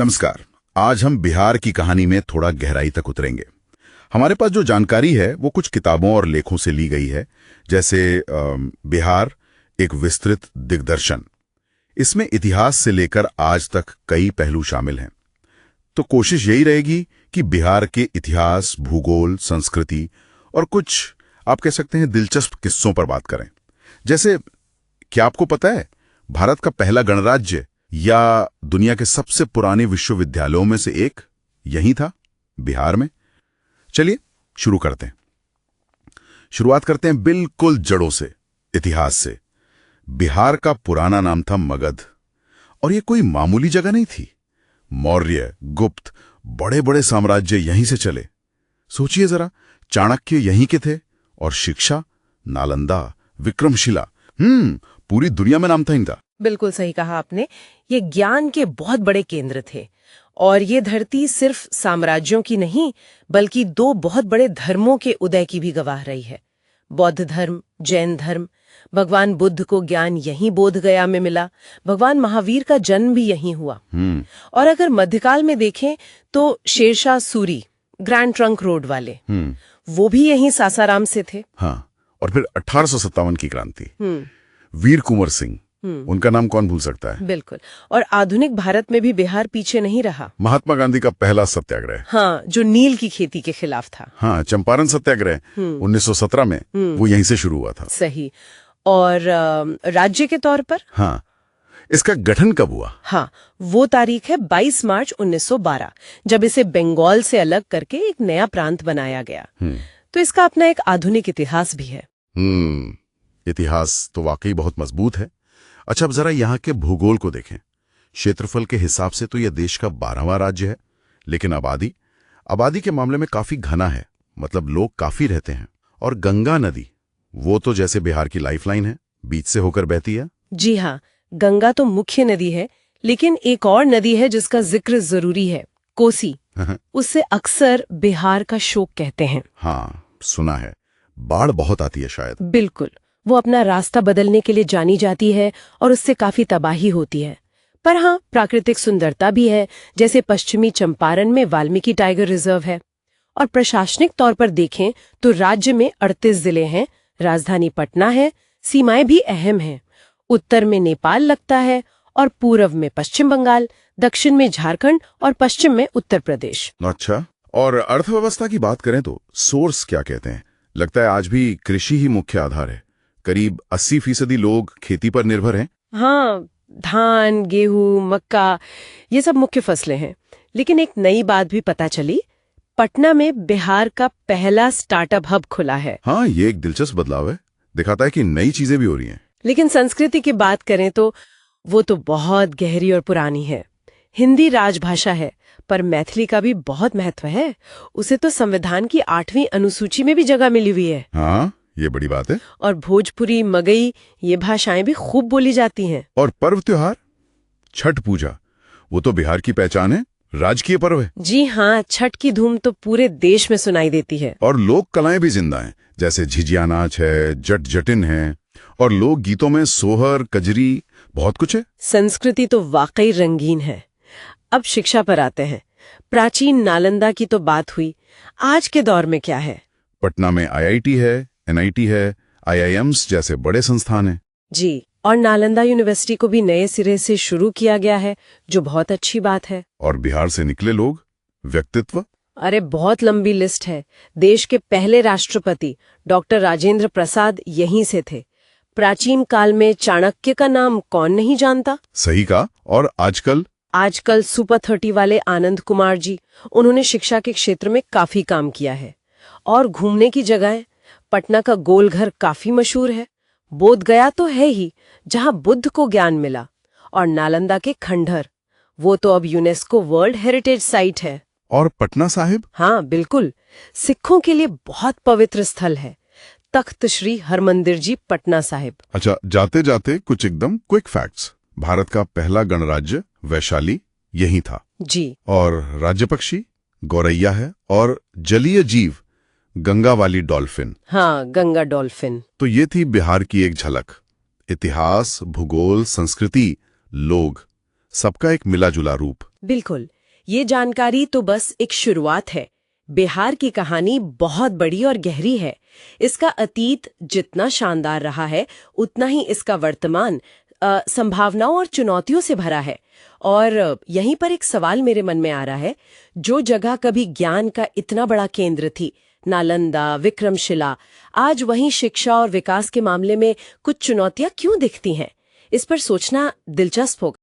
नमस्कार। आज हम बिहार की कहानी में थोड़ा गहराई तक उतरेंगे। हमारे पास जो जानकारी है वो कुछ किताबों और लेखों से ली गई है, जैसे बिहार एक विस्तृत दिग्दर्शन। इसमें इतिहास से लेकर आज तक कई पहलू शामिल हैं। तो कोशिश यही रहेगी कि बिहार के इतिहास, भूगोल, संस्कृति और कुछ आप कह सकते हैं दिलचस्प किस्सों पर बात करें। जैसे, क्या आपको पता है भारत का पहला गणराज्य या दुनिया के सबसे पुराने विश्वविद्यालयों में से एक यही था, बिहार में? चलिए शुरू करते हैं। शुरुआत करते हैं बिल्कुल जड़ों से, इतिहास से। बिहार का पुराना नाम था मगध, और यह कोई मामूली जगह नहीं थी। मौर्य, गुप्त, बड़े बड़े साम्राज्य यहीं से चले। सोचिए जरा, चाणक्य यहीं के थे, और शिक्षा, नालंदा, विक्रमशिला, पूरी दुनिया में नाम था इनका। बिल्कुल सही कहा आपने। ये ज्ञान के बहुत बड़े केंद्र थे, और ये धरती सिर्फ साम्राज्यों की नहीं बल्कि दो बहुत बड़े धर्मों के उदय की भी गवाह रही है। बौद्ध धर्म, जैन धर्म। भगवान बुद्ध को ज्ञान यहीं बोध गया में मिला। भगवान महावीर का जन्म भी यहीं हुआ। और अगर मध्यकाल में देखें तो Shershah Suri, grand trunk road वाले, वो भी यहीं सासाराम से थे। हाँ, और फिर 1857 की क्रांति, वीर कुंवर सिंह, उनका नाम कौन भूल सकता है। बिल्कुल। और आधुनिक भारत में भी बिहार पीछे नहीं रहा। महात्मा गांधी का पहला सत्याग्रह, हाँ, जो नील की खेती के खिलाफ था। हाँ, चंपारण सत्याग्रह 1917 में, वो यहीं से शुरू हुआ था। सही। और राज्य के तौर पर, हाँ, इसका गठन कब हुआ? हाँ, वो तारीख है 22 मार्च 1912, जब इसे बंगाल से अलग करके एक नया प्रांत बनाया गया। तो इसका अपना एक आधुनिक इतिहास भी है। इतिहास तो वाकई बहुत मजबूत है। अच्छा, अब जरा यहाँ के भूगोल को देखें। क्षेत्रफल के हिसाब से तो यह देश का 12वां राज्य है, लेकिन आबादी के मामले में काफी घना है। मतलब लोग काफी रहते हैं। और गंगा नदी, वो तो जैसे बिहार की लाइफलाइन है, बीच से होकर बहती है। जी हाँ, गंगा तो मुख्य नदी है, लेकिन एक और नदी है जिसका जिक्र जरूरी है, कोसी। उससे अक्सर बिहार का शोक कहते हैं। हाँ, सुना है। बाढ़ बहुत आती है शायद। बिल्कुल। वो अपना रास्ता बदलने के लिए जानी जाती है, और उससे काफी तबाही होती है। पर हाँ, प्राकृतिक सुंदरता भी है, जैसे पश्चिमी चंपारण में वाल्मीकि टाइगर रिजर्व है। और प्रशासनिक तौर पर देखें तो राज्य में 38 जिले हैं, राजधानी पटना है, सीमाएं भी अहम हैं। उत्तर में नेपाल लगता है, और पूर्व में पश्चिम बंगाल, दक्षिण में झारखंड और पश्चिम में उत्तर प्रदेश। अच्छा, और अर्थव्यवस्था की बात करें तो सोर्स क्या कहते हैं? लगता है आज भी कृषि ही मुख्य आधार है। करीब 80% लोग खेती पर निर्भर हैं। हाँ, धान, गेहूं, मक्का, ये सब मुख्य फसलें हैं। लेकिन एक नई बात भी पता चली, पटना में बिहार का पहला स्टार्टअप हब खुला है। हाँ, ये एक दिलचस्प बदलाव है। दिखाता है कि नई चीजें भी हो रही हैं। लेकिन संस्कृति की बात करें तो वो तो बहुत गहरी और पुरानी है। हिंदी राजभाषा है, पर मैथिली का भी बहुत महत्व है। उसे तो संविधान की 8वीं अनुसूची में भी जगह मिली हुई है। हाँ, ये बड़ी बात है। और भोजपुरी, मगई, ये भाषाएं भी खूब बोली जाती हैं। और पर्व त्योहार, छठ पूजा, वो तो बिहार की पहचान है, राजकीय पर्व है। जी हाँ, छठ की धूम तो पूरे देश में सुनाई देती है। और लोक कलाएं भी जिंदा हैं, जैसे झिझिया नाच है, जट जटिन है, और लोक गीतों में सोहर, कजरी, बहुत कुछ है। संस्कृति तो वाकई रंगीन है। अब शिक्षा पर आते हैं। प्राचीन नालंदा की तो बात हुई, आज के दौर में क्या है? पटना में IIT है, NIT है, IIMs जैसे बड़े संस्थान हैं। जी, और नालंदा यूनिवर्सिटी को भी नए सिरे से शुरू किया गया है, जो बहुत अच्छी बात है। और बिहार से निकले लोग, व्यक्तित्व, अरे बहुत लंबी लिस्ट है। देश के पहले राष्ट्रपति डॉक्टर राजेंद्र प्रसाद यहीं से थे। प्राचीन काल में चाणक्य का नाम कौन नहीं जानता? सही कहा। और आजकल सुपर 30 वाले आनंद कुमार जी, उन्होंने शिक्षा के क्षेत्र में काफी काम किया है। और घूमने की जगह, पटना का गोलघर काफी मशहूर है। बोध गया तो है ही, जहां बुद्ध को ज्ञान मिला। और नालंदा के खंडहर, वो तो अब यूनेस्को वर्ल्ड हेरिटेज साइट है। और पटना साहिब? हाँ बिल्कुल, सिखों के लिए बहुत पवित्र स्थल है। तख्त श्री हरमंदिर जी, पटना साहिब। अच्छा, जाते जाते कुछ एकदम क्विक फैक्ट्स। भारत का पहला गणराज्य वैशाली यही था जी। और राज्य पक्षी गौरैया है, और जलीय जीव गंगा वाली डॉल्फिन। हाँ, गंगा डॉल्फिन। तो ये थी बिहार की एक झलक। इतिहास, भूगोल, संस्कृति, लोग, सबका एक मिला जुला रूप। बिल्कुल, ये जानकारी तो बस एक शुरुआत है। बिहार की कहानी बहुत बड़ी और गहरी है। इसका अतीत जितना शानदार रहा है, उतना ही इसका वर्तमान संभावनाओं और चुनौतियों से भरा है। और यहीं पर एक सवाल मेरे मन में आ रहा है, जो जगह कभी ज्ञान का इतना बड़ा केंद्र थी, नालंदा, विक्रमशिला, आज वहीं शिक्षा और विकास के मामले में कुछ चुनौतियां क्यों दिखती हैं? इस पर सोचना दिलचस्प होगा।